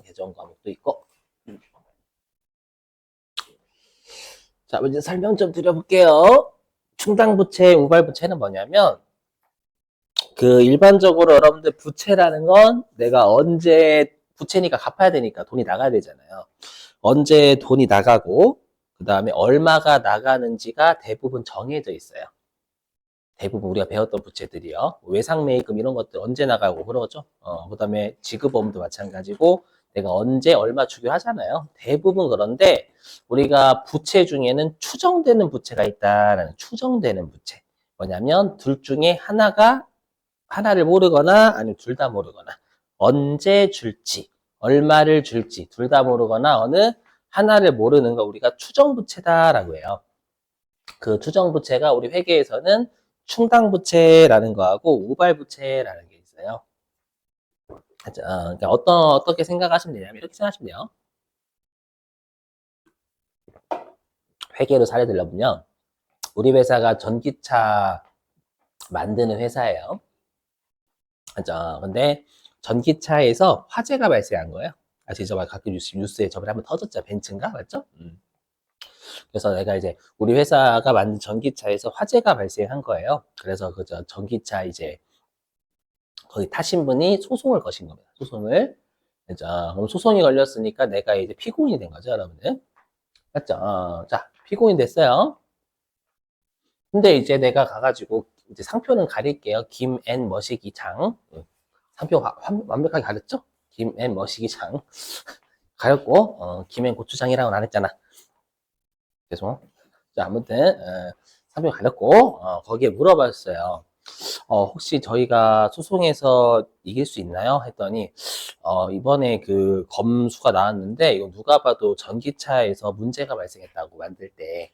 개정 과목도 있고. 자, 이제 설명 좀 드려볼게요. 충당부채, 우발부채는 뭐냐면 그 일반적으로 여러분들 부채라는 건 내가 언제 부채니까 갚아야 되니까 돈이 나가야 되잖아요. 언제 돈이 나가고 그 다음에 얼마가 나가는지가 대부분 정해져 있어요. 대부분 우리가 배웠던 부채들이요. 외상매입금 이런 것들 언제 나가고 그러죠. 그 다음에 지급보험도 마찬가지고 내가 언제 얼마 주기로 하잖아요. 대부분 그런데 우리가 부채 중에는 추정되는 부채가 있다라는 추정되는 부채. 뭐냐면 둘 중에 하나를 모르거나 아니면 둘 다 모르거나 언제 줄지 얼마를 줄지 둘 다 모르거나 어느 하나를 모르는 거 우리가 추정부채다라고 해요. 그 추정부채가 우리 회계에서는 충당부채라는 거하고 우발부채라는 게 있어요. 그러니까 어떻게 생각하시면 되냐면 이렇게 생각하시면 돼요. 회계로 사례 들어보면 우리 회사가 전기차 만드는 회사예요. 맞죠? 근데 전기차에서 화재가 발생한 거예요. 아시죠? 가끔 뉴스에 저번에 한번 터졌죠. 벤츠인가? 맞죠? 그래서 내가 이제 우리 회사가 만든 전기차에서 화재가 발생한 거예요. 그래서 그 전기차 이제 거기 타신 분이 소송을 거신 겁니다. 소송을. 그죠? 그럼 소송이 걸렸으니까 내가 이제 피고인이 된 거죠, 여러분들. 맞죠? 자, 피고인 됐어요. 근데 이제 내가 가가지고 이제 상표는 가릴게요. 김앤 머시기 장. 상표 완벽하게 가렸죠? 김앤 머시기 장. 가렸고, 김앤 고추장이라고는 안 했잖아. 죄송. 자, 아무튼, 상표 가렸고, 거기에 물어봤어요. 혹시 저희가 소송에서 이길 수 있나요? 했더니, 이번에 그 검수가 나왔는데, 이거 누가 봐도 전기차에서 문제가 발생했다고 만들 때.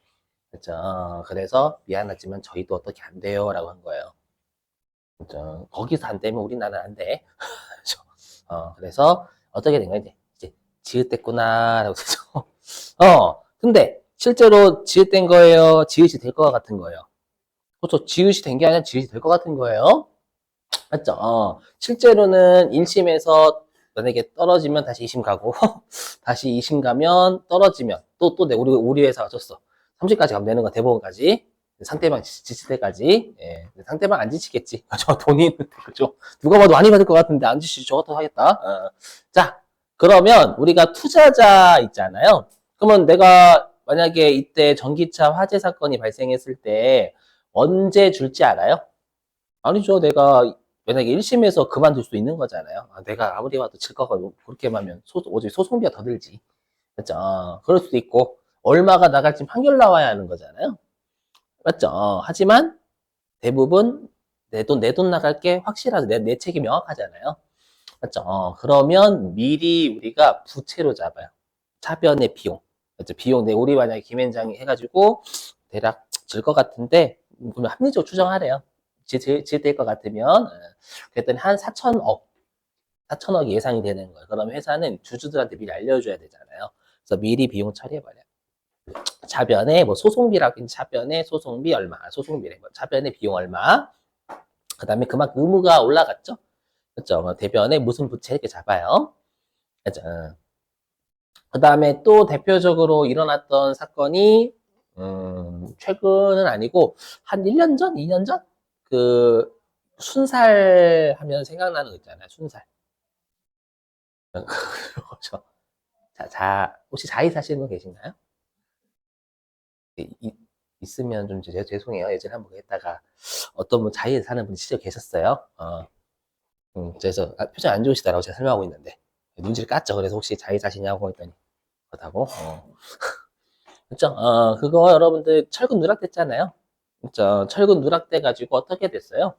그죠? 그래서 미안하지만 저희도 어떻게 안 돼요. 라고 한 거예요. 그죠? 거기서 안 되면 우리나라는 안 돼. 그죠? 그래서 어떻게 된 거야? 이제 지읒됐구나. 라고 해서. 근데 실제로 지읒된 거예요? 지읒이 될 것 같은 거예요? 그렇죠. 지읒이 된 게 아니라 지읒이 될 것 같은 거예요. 맞죠? 실제로는 1심에서 만약에 떨어지면 다시 2심 가고, 다시 2심 가면 떨어지면, 우리 회사가 졌어. 30까지 가면 되는 거, 대법원까지. 상대방 지칠 때까지. 예. 상대방 안 지치겠지. 저 돈이 있는데, 그죠? 누가 봐도 많이 받을 것 같은데, 안 지치지. 저 같아도 하겠다. 자, 그러면 우리가 투자자 있잖아요. 그러면 내가 만약에 이때 전기차 화재 사건이 발생했을 때, 언제 줄지 알아요? 아니죠. 내가 만약에 1심에서 그만둘 수 있는 거잖아요. 내가 아무리 봐도 질 거가 그렇게 하면 오직 소송비가 더 들지. 맞죠? 그럴 수도 있고 얼마가 나갈지 판결 나와야 하는 거잖아요. 맞죠? 하지만 대부분 내 돈 나갈 게 확실하죠. 내 책이 명확하잖아요. 맞죠? 그러면 미리 우리가 부채로 잡아요. 차변의 비용. 맞죠? 비용 우리 만약에 김현장이 해가지고 대략 질 것 같은데 그러면 합리적으로 추정하래요. 지될 것 같으면 그랬더니 한 4천억 예상이 되는 거예요. 그럼 회사는 주주들한테 미리 알려줘야 되잖아요. 그래서 미리 비용 처리해버려요. 차변에 뭐 소송비라든지 차변에 소송비 얼마, 소송비래 뭐 차변에 비용 얼마. 그다음에 그만큼 의무가 올라갔죠. 그렇죠. 대변에 무슨 부채 이렇게 잡아요. 그렇죠. 그다음에 또 대표적으로 일어났던 사건이 최근은 아니고 한 1년 전, 2년 전? 그 순살 하면 생각나는 거 있잖아요. 순살. 그렇죠. 혹시 자의 사시는 분 계신가요? 있으면 좀 죄송해요. 예전에 한번 했다가 어떤 분 자의에 사는 분이 진짜 계셨어요. 그래서 표정 안 좋으시다라고 제가 설명하고 있는데 눈치를 깠죠. 그래서 혹시 자의 사시냐고 했더니 그렇다고. 그렇죠. 그거 여러분들 철근 누락됐잖아요. 그렇죠. 철근 누락돼 가지고 어떻게 됐어요?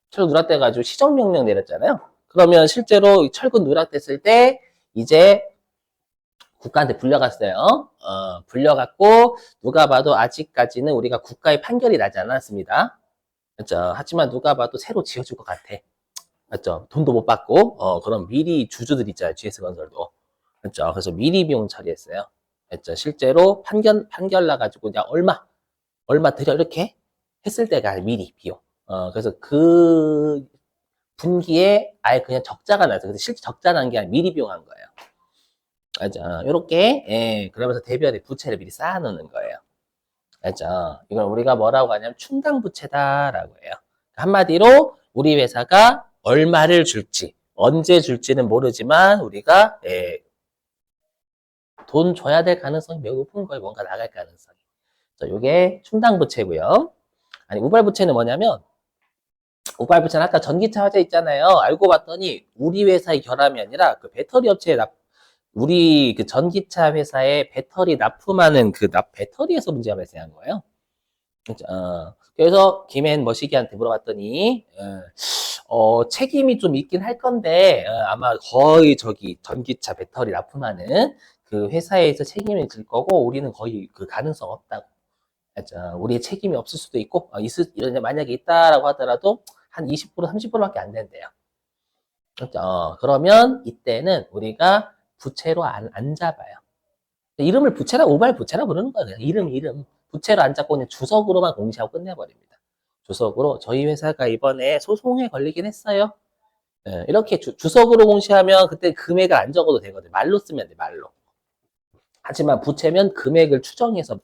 철근 누락돼 가지고 시정명령 내렸잖아요. 그러면 실제로 철근 누락됐을 때 이제 국가한테 불려갔어요. 불려갔고 누가 봐도 아직까지는 우리가 국가의 판결이 나지 않았습니다. 그렇죠. 하지만 누가 봐도 새로 지어줄 것 같아. 맞죠? 돈도 못 받고 그럼 미리 주주들 있잖아요. GS건설도. 그렇죠. 그래서 미리 비용 처리했어요. 그렇죠. 실제로 판결 나가지고 야 얼마 드려 이렇게 했을 때가 미리 비용. 그래서 그 분기에 아예 그냥 적자가 나죠. 근데 실제 적자 난 게 아니라 미리 비용한 거예요. 알죠? 요렇게, 예, 그러면서 대비하는 부채를 미리 쌓아놓는 거예요. 알죠? 이걸 우리가 뭐라고 하냐면 충당부채다라고 해요. 한마디로 우리 회사가 얼마를 줄지, 언제 줄지는 모르지만 우리가, 예, 돈 줘야 될 가능성이 매우 높은 거예요. 뭔가 나갈 가능성이. 요게 충당부채고요. 아니, 우발부채는 뭐냐면, 우발부채는 아까 전기차 화재 있잖아요. 알고 봤더니 우리 회사의 결함이 아니라 그 배터리 업체에 우리 그 전기차 회사에 배터리 납품하는 그 배터리에서 문제가 발생한 거예요. 그래서 김앤 머시기한테 물어봤더니 책임이 좀 있긴 할 건데 아마 거의 저기 전기차 배터리 납품하는 그 회사에서 책임을 질 거고 우리는 거의 그 가능성 없다고. 우리의 책임이 없을 수도 있고 만약에 있다라고 하더라도 한 20% 30%밖에 안 된대요. 그러면 이때는 우리가 부채로 안 잡아요. 이름을 부채라 우발 부채라 부르는 거예요. 이름 부채로 안 잡고 그냥 주석으로만 공시하고 끝내버립니다. 주석으로 저희 회사가 이번에 소송에 걸리긴 했어요. 이렇게 주석으로 공시하면 그때 금액을 안 적어도 되거든요. 말로 쓰면 돼, 말로. 하지만 부채면 금액을 추정해서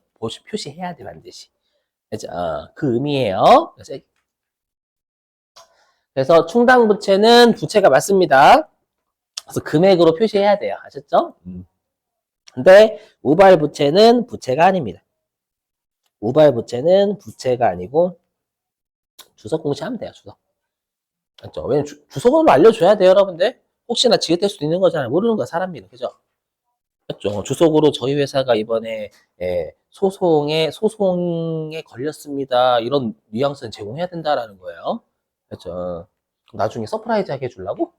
표시해야 돼, 반드시. 그 의미예요. 그래서 충당부채는 부채가 맞습니다. 그래서 금액으로 표시해야 돼요. 아셨죠? 근데 우발부채는 부채가 아닙니다. 우발부채는 부채가 아니고 주석 공시하면 돼요. 주석. 맞죠? 왜냐면 주석으로 알려줘야 돼요, 여러분들. 혹시나 지읒될 수도 있는 거잖아요. 모르는 거야, 사람들은. 그죠? 맞죠? 주석으로 저희 회사가 이번에 소송에 걸렸습니다. 이런 뉘앙스는 제공해야 된다라는 거예요. 그렇죠? 나중에 서프라이즈하게 해주려고?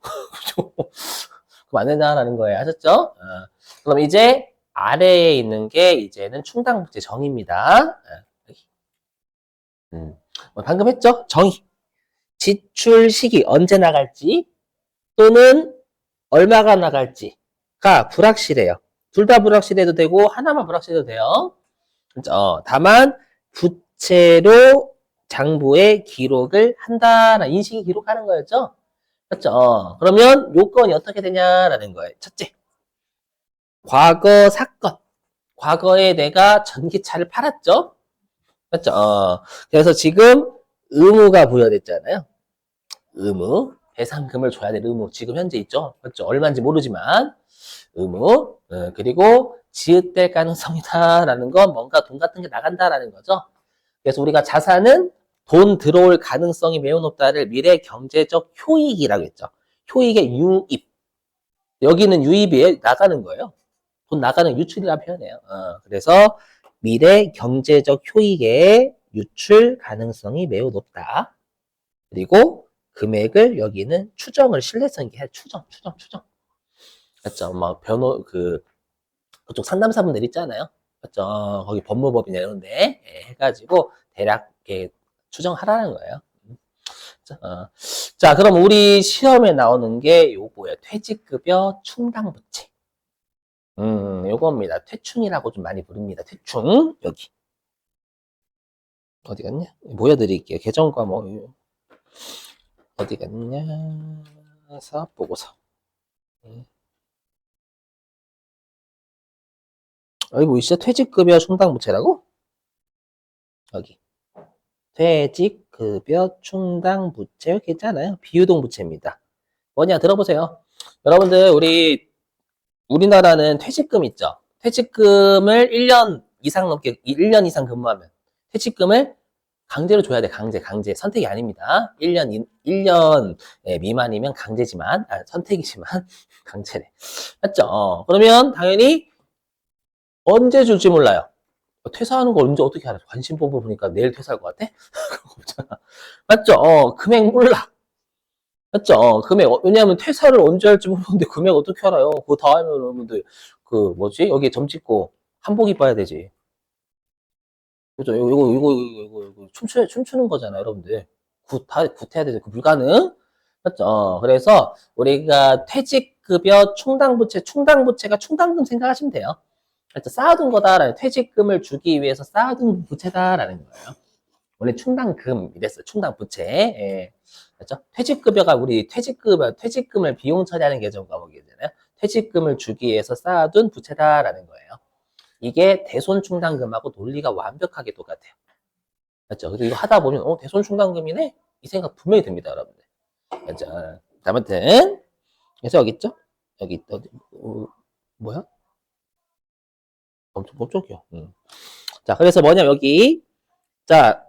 그럼 안 된다라는 거예요. 아셨죠? 그럼 이제 아래에 있는 게 이제는 충당부채 정의입니다. 방금 했죠? 정의. 지출 시기 언제 나갈지 또는 얼마가 나갈지가 불확실해요. 둘 다 불확실해도 되고 하나만 불확실해도 돼요. 다만 부채로 장부에 기록을 한다는 인식이 기록하는 거였죠. 그렇죠? 그러면 요건이 어떻게 되냐라는 거예요. 첫째, 과거 사건. 과거에 내가 전기차를 팔았죠. 맞죠? 그래서 지금 의무가 부여됐잖아요. 의무. 배상금을 줘야 될 의무. 지금 현재 있죠. 그렇죠? 얼마인지 모르지만 의무. 그리고 지읒될 가능성이다라는 건 뭔가 돈 같은 게 나간다라는 거죠. 그래서 우리가 자산은 돈 들어올 가능성이 매우 높다를 미래 경제적 효익이라고 했죠. 효익의 유입. 여기는 유입이 나가는 거예요. 돈 나가는 유출이라 표현해요. 그래서 미래 경제적 효익의 유출 가능성이 매우 높다. 그리고 금액을 여기는 추정을 신뢰성 있게 해. 추정. 맞죠? 막 그쪽 상담사분들 있잖아요. 맞죠? 거기 법무법이나 이런데 해가지고 대략 이렇게 추정하라는 거예요. 자, 그럼 우리 시험에 나오는 게 요거예요. 퇴직급여 충당부채. 요겁니다. 퇴충이라고 좀 많이 부릅니다. 퇴충. 여기. 어디 갔냐? 보여드릴게요. 계정과 어디 갔냐? 사업보고서. 여기 보이시죠? 퇴직급여 충당부채라고? 여기. 퇴직급여 충당부채 이렇게 있잖아요. 비유동부채입니다. 뭐냐 들어보세요. 여러분들 우리나라는 퇴직금 있죠. 퇴직금을 1년 이상 넘게 1년 이상 근무하면 퇴직금을 강제로 줘야 돼. 강제 선택이 아닙니다. 1년 미만이면 강제지만 선택이지만 강제래. 맞죠? 그러면 당연히 언제 줄지 몰라요. 퇴사하는 거 언제 어떻게 알아? 관심법을 보니까 내일 퇴사할 것 같아? 그거 없잖아. 맞죠? 금액 몰라. 맞죠? 금액. 왜냐하면 퇴사를 언제 할지 모르는데 금액 어떻게 알아요? 그거 다 알면 여러분들 여기 점 찍고 한복 입어야 되지. 그죠? 이거 춤추는 거잖아요, 여러분들. 굿해야 되죠. 그 불가능. 맞죠? 그래서 우리가 퇴직급여 충당부채가 충당금 생각하시면 돼요. 쌓아둔 거다라는 퇴직금을 주기 위해서 쌓아둔 부채다라는 거예요. 원래 충당금이 됐어요. 충당부채. 예. 그렇죠? 퇴직급여가 우리 퇴직금을 비용 처리하는 계정 과목이잖아요. 퇴직금을 주기 위해서 쌓아둔 부채다라는 거예요. 이게 대손충당금하고 논리가 완벽하게 똑같아요. 맞죠? 그래서 이거 하다 보면, 대손충당금이네? 이 생각 분명히 듭니다, 여러분들. 맞죠? 아무튼, 그래서 여기 있죠? 여기, 어디, 뭐야? 엄청 깜짝이야. 자, 그래서 뭐냐, 여기. 자,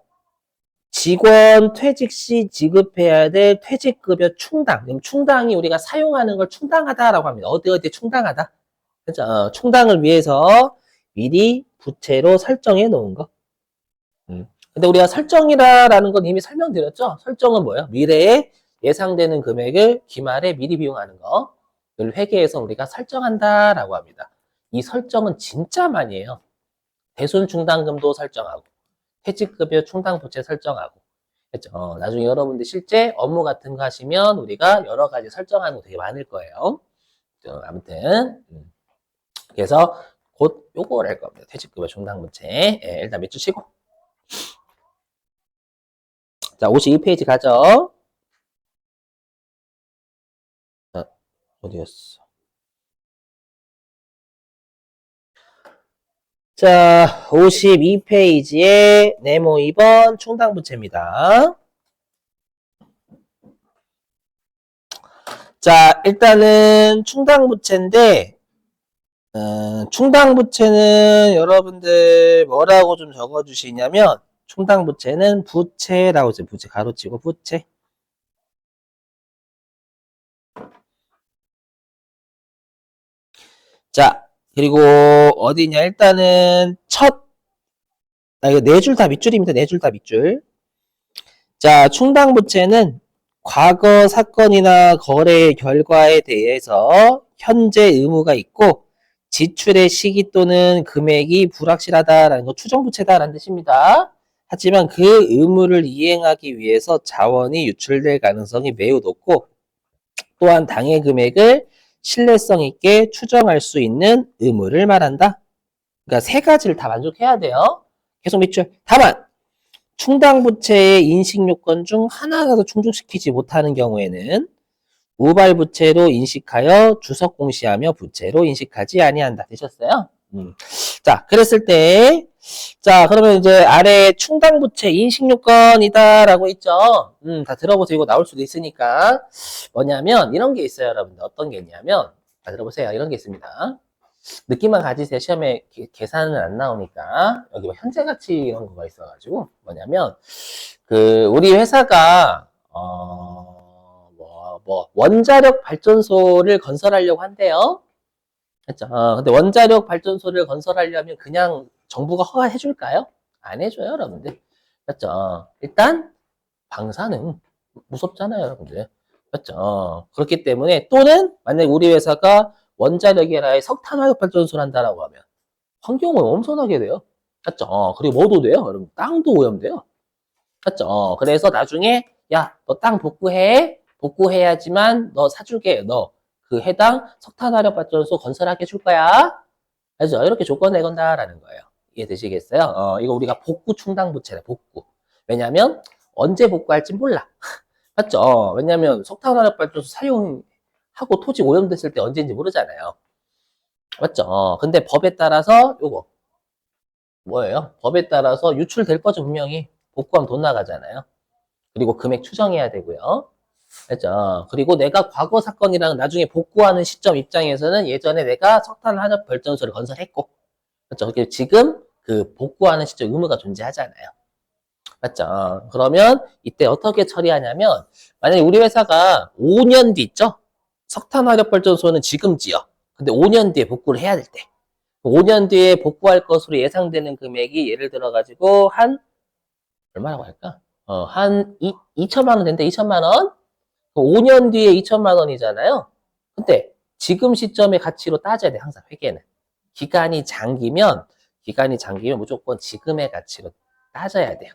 직원 퇴직 시 지급해야 될 퇴직급여 충당. 충당이 우리가 사용하는 걸 충당하다라고 합니다. 어디 충당하다. 그죠? 충당을 위해서 미리 부채로 설정해 놓은 거. 근데 우리가 설정이라는 건 이미 설명드렸죠? 설정은 뭐예요? 미래에 예상되는 금액을 기말에 미리 비용하는 거. 를 회계에서 우리가 설정한다라고 합니다. 이 설정은 진짜 많이 해요. 대손 충당금도 설정하고, 퇴직급여 충당부채 설정하고. 그렇죠? 나중에 여러분들 실제 업무 같은 거 하시면 우리가 여러 가지 설정하는 거 되게 많을 거예요. 아무튼 그래서 곧 요걸 할 겁니다. 퇴직급여 충당부채. 예, 일단 몇 주 치고. 자, 52페이지 가죠. 어디였어? 자, 52페이지에 네모 2번 충당부채입니다. 자, 일단은 충당부채인데, 충당부채는 여러분들 뭐라고 좀 적어주시냐면, 충당부채는 부채라고 써요. 부채 가로치고 부채. 자, 그리고 어디냐? 일단은 이거 네 줄 다 밑줄입니다. 네 줄 다 밑줄. 자, 충당부채는 과거 사건이나 거래 결과에 대해서 현재 의무가 있고 지출의 시기 또는 금액이 불확실하다라는 거 추정부채다라는 뜻입니다. 하지만 그 의무를 이행하기 위해서 자원이 유출될 가능성이 매우 높고 또한 당해 금액을 신뢰성 있게 추정할 수 있는 의무를 말한다. 그러니까 세 가지를 다 만족해야 돼요. 계속 밑줄. 다만 충당부채의 인식요건 중 하나라도 충족시키지 못하는 경우에는 우발부채로 인식하여 주석 공시하며 부채로 인식하지 아니한다. 되셨어요? 자, 그랬을 때, 자, 그러면 이제 아래 충당부채 인식요건이다라고 있죠? 다 들어보세요. 이거 나올 수도 있으니까. 뭐냐면, 이런 게 있어요, 여러분들. 어떤 게 있냐면, 자, 들어보세요. 이런 게 있습니다. 느낌만 가지세요. 시험에 계산은 안 나오니까. 여기 뭐 현재 가치 이런 거가 있어가지고. 뭐냐면, 우리 회사가, 원자력 발전소를 건설하려고 한대요. 그렇죠? 근데 원자력 발전소를 건설하려면 그냥 정부가 허가해 줄까요? 안 해줘요, 여러분들. 그렇죠? 일단, 방사능. 무섭잖아요, 여러분들. 그렇죠? 그렇기 때문에, 또는, 만약에 우리 회사가 원자력이 아니라 석탄화력 발전소를 한다라고 하면, 환경을 엄청나게 돼요. 그렇죠? 그리고 뭐도 돼요? 여러분, 땅도 오염돼요. 그렇죠? 그래서 나중에, 야, 너 땅 복구해. 복구해야지만 너 사줄게. 너 그 해당 석탄화력 발전소 건설하게 해줄 거야. 그래서 이렇게 조건 내건다라는 거예요. 이해되시겠어요? 이거 우리가 복구 충당부채래, 복구. 왜냐면 언제 복구할지 몰라. 맞죠? 왜냐면 석탄화력 발전소 사용하고 토지 오염됐을 때 언제인지 모르잖아요. 맞죠? 근데 법에 따라서 요거 뭐예요? 법에 따라서 유출될 거죠, 분명히. 복구하면 돈 나가잖아요. 그리고 금액 추정해야 되고요. 그죠? 그리고 내가 과거 사건이랑 나중에 복구하는 시점 입장에서는 예전에 내가 석탄 화력 발전소를 건설했고, 그렇죠? 지금 그 복구하는 시점 의무가 존재하잖아요. 맞죠? 그러면 이때 어떻게 처리하냐면, 만약에 우리 회사가 5년 뒤 있죠? 석탄 화력 발전소는 지금 지어. 근데 5년 뒤에 복구를 해야 될 때. 5년 뒤에 복구할 것으로 예상되는 금액이 예를 들어가지고 얼마라고 할까? 한 2천만 원 된대, 2천만 원? 5년 뒤에 2천만 원이잖아요. 근데 지금 시점의 가치로 따져야 돼, 항상 회계는. 기간이 장기면 무조건 지금의 가치로 따져야 돼요.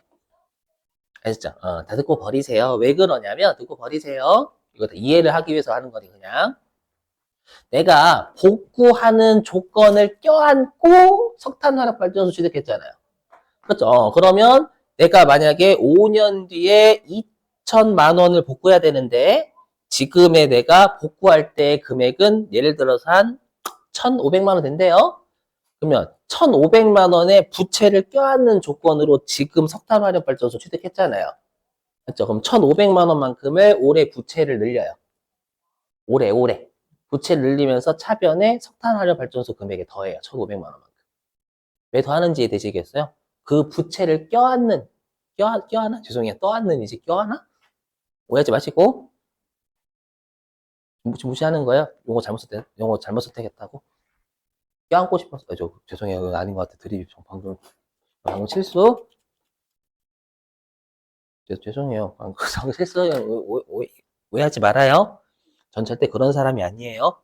아시죠? 다 듣고 버리세요. 왜 그러냐면, 듣고 버리세요. 이거 다 이해를 하기 위해서 하는 거니, 그냥. 내가 복구하는 조건을 껴안고 석탄화력 발전소 취득했잖아요. 그렇죠? 그러면 내가 만약에 5년 뒤에 2천만 원을 복구해야 되는데 지금의 내가 복구할 때 금액은 예를 들어서 한 1,500만 원 된대요. 그러면 1,500만 원의 부채를 껴안는 조건으로 지금 석탄화력발전소 취득했잖아요. 그렇죠? 그럼 1,500만 원만큼을 올해 부채를 늘려요. 올해. 부채를 늘리면서 차변에 석탄화력발전소 금액에 더해요. 1,500만 원만큼. 왜 더하는지 되시겠어요? 그 부채를 껴안나? 죄송해요. 떠안는이지 껴안나? 오해하지 마시고 무시하는 거예요. 용어 잘못 선택했다고. 껴안고 싶어서 죄송해요. 이거 아닌 것 같아. 드립 방금 실수. 죄송해요. 방금 실수. 오해하지 말아요. 전 절대 그런 사람이 아니에요.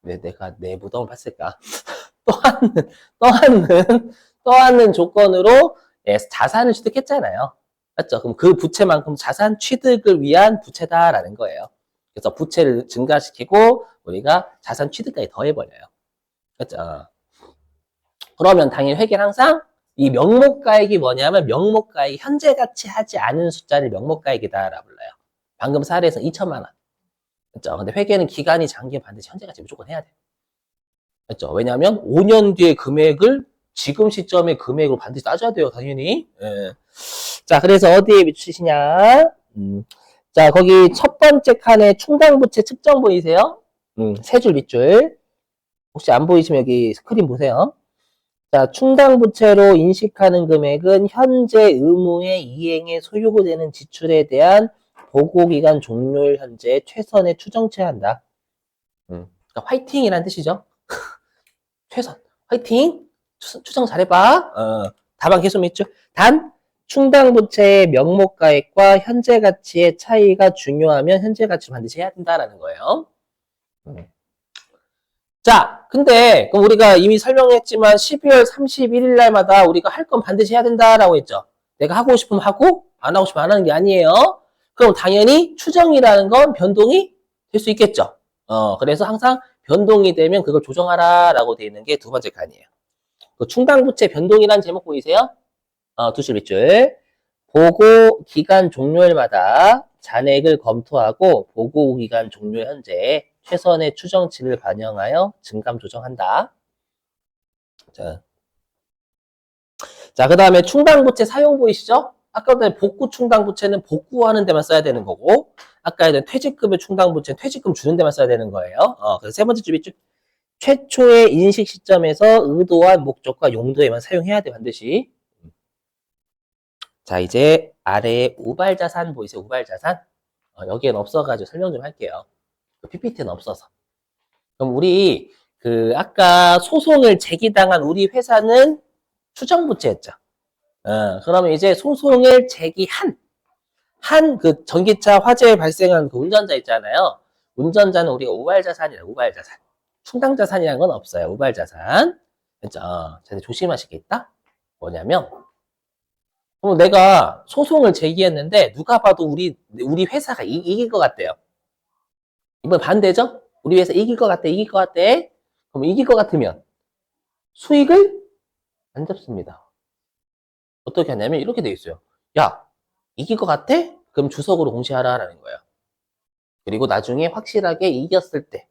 왜 내가 내 무덤을 팠을까? 떠안는 조건으로 자산을 취득했잖아요. 맞죠? 그럼 그 부채만큼 자산 취득을 위한 부채다라는 거예요. 그래서 부채를 증가시키고 우리가 자산 취득까지 더해버려요. 그렇죠? 그러면 당연히 회계는 항상 이 명목가액이 뭐냐면 명목가액이 현재 가치 하지 않은 숫자를 명목가액이다라고 불러요. 방금 사례에서 2천만 원. 그렇죠? 근데 회계는 기간이 장기면 반드시 현재 가치 무조건 해야 돼. 그렇죠? 왜냐하면 5년 뒤의 금액을 지금 시점의 금액으로 반드시 따져야 돼요. 당연히. 예. 자, 그래서 어디에 미치시냐? 자, 거기 첫 번째 칸에 충당부채 측정 보이세요? 세 줄 밑줄. 혹시 안 보이시면 여기 스크린 보세요. 자, 충당부채로 인식하는 금액은 현재 의무의 이행에 소요가 되는 지출에 대한 보고기간 종료일 현재 최선의 추정치야 한다. 그러니까 화이팅이란 뜻이죠. 최선. 화이팅! 추정 잘해봐. 다방 계속 밑줄. 단, 충당부채의 명목가액과 현재 가치의 차이가 중요하면 현재 가치를 반드시 해야 된다라는 거예요. 자, 근데 그럼 우리가 이미 설명했지만 12월 31일 날마다 우리가 할 건 반드시 해야 된다라고 했죠. 내가 하고 싶으면 하고 안 하고 싶으면 안 하는 게 아니에요. 그럼 당연히 추정이라는 건 변동이 될 수 있겠죠. 그래서 항상 변동이 되면 그걸 조정하라라고 되어 있는 게 두 번째 칸이에요. 그 충당부채 변동이라는 제목 보이세요? 두 줄 밑줄. 보고 기간 종료일마다 잔액을 검토하고 보고 기간 종료 현재 최선의 추정치를 반영하여 증감 조정한다. 자, 그 다음에 충당부채 사용 보이시죠? 아까 전에 복구 충당부채는 복구하는 데만 써야 되는 거고, 아까 전에 퇴직금의 충당부채는 퇴직금 주는 데만 써야 되는 거예요. 그래서 세 번째 줄 밑줄. 최초의 인식 시점에서 의도한 목적과 용도에만 사용해야 돼, 반드시. 자, 이제 아래에 우발자산 보이세요? 우발자산? 여기엔 없어가지고 설명 좀 할게요. PPT는 없어서. 그럼 우리 아까 소송을 제기당한 우리 회사는 추정부채였죠. 그러면 이제 소송을 제기한 그 전기차 화재 발생한 그 운전자 있잖아요. 운전자는 우리가 우발자산이라 우발자산. 충당자산이라는 건 없어요. 우발자산. 그렇죠? 조심하실 게 있다. 뭐냐면 내가 소송을 제기했는데 누가 봐도 우리 회사가 이길 것 같대요. 이번 반대죠? 우리 회사 이길 것 같대. 그럼 이길 것 같으면 수익을 안 잡습니다. 어떻게 하냐면 이렇게 돼 있어요. 야, 이길 것 같아? 그럼 주석으로 공시하라라는 거예요. 그리고 나중에 확실하게 이겼을 때,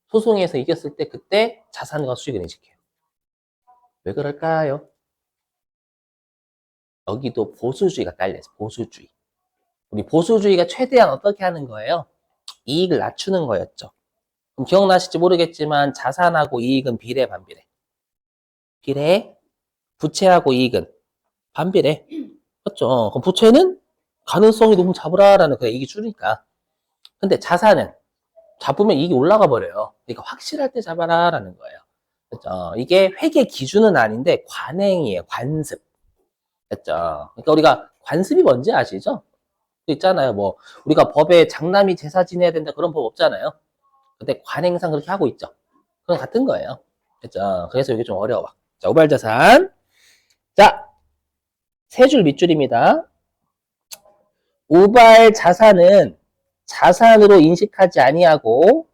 소송에서 이겼을 때 그때 자산과 수익을 인식해요. 왜 그럴까요? 여기도 보수주의가 깔려있어요. 보수주의. 우리 보수주의가 최대한 어떻게 하는 거예요? 이익을 낮추는 거였죠. 그럼 기억나실지 모르겠지만 자산하고 이익은 비례 반비례. 비례, 부채하고 이익은 반비례. 그렇죠? 그럼 부채는 가능성이 너무 잡으라라는 그 이익이 줄으니까. 근데 자산은 잡으면 이익이 올라가 버려요. 그러니까 확실할 때 잡아라라는 거예요. 그렇죠? 이게 회계 기준은 아닌데 관행이에요. 관습. 그렇죠? 그러니까 우리가 관습이 뭔지 아시죠? 있잖아요. 뭐 우리가 법에 장남이 제사 지내야 된다 그런 법 없잖아요. 근데 관행상 그렇게 하고 있죠. 그건 같은 거예요. 그렇죠? 그래서 이게 좀 어려워. 자, 우발자산. 자, 세 줄 밑줄입니다. 우발 자산은 자산으로 인식하지 아니하고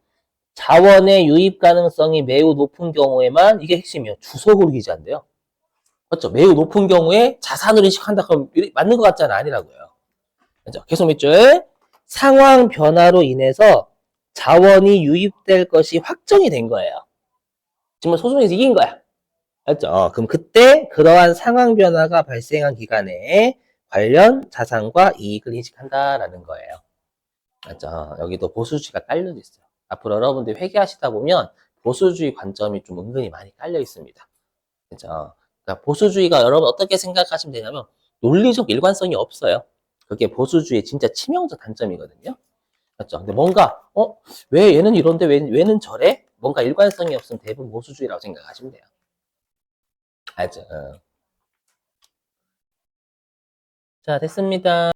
자원의 유입 가능성이 매우 높은 경우에만 이게 핵심이에요. 주석으로 기재한대요. 그렇죠? 매우 높은 경우에 자산을 인식한다 그럼 맞는 것 같잖아. 아니라고요. 그렇죠? 계속 밑줄. 상황 변화로 인해서 자원이 유입될 것이 확정이 된 거예요. 지금 소송에서 이긴 거야. 알죠? 그럼 그때 그러한 상황 변화가 발생한 기간에 관련 자산과 이익을 인식한다라는 거예요. 알죠? 여기도 보수주의가 깔려져 있어요. 앞으로 여러분들이 회계하시다 보면 보수주의 관점이 좀 은근히 많이 깔려 있습니다. 그죠? 그러니까 보수주의가 여러분 어떻게 생각하시면 되냐면 논리적 일관성이 없어요. 그게 보수주의의 진짜 치명적 단점이거든요. 맞죠? 근데 뭔가 왜 얘는 이런데 왜는 저래? 뭔가 일관성이 없으면 대부분 보수주의라고 생각하시면 돼요. 알죠? 자, 됐습니다.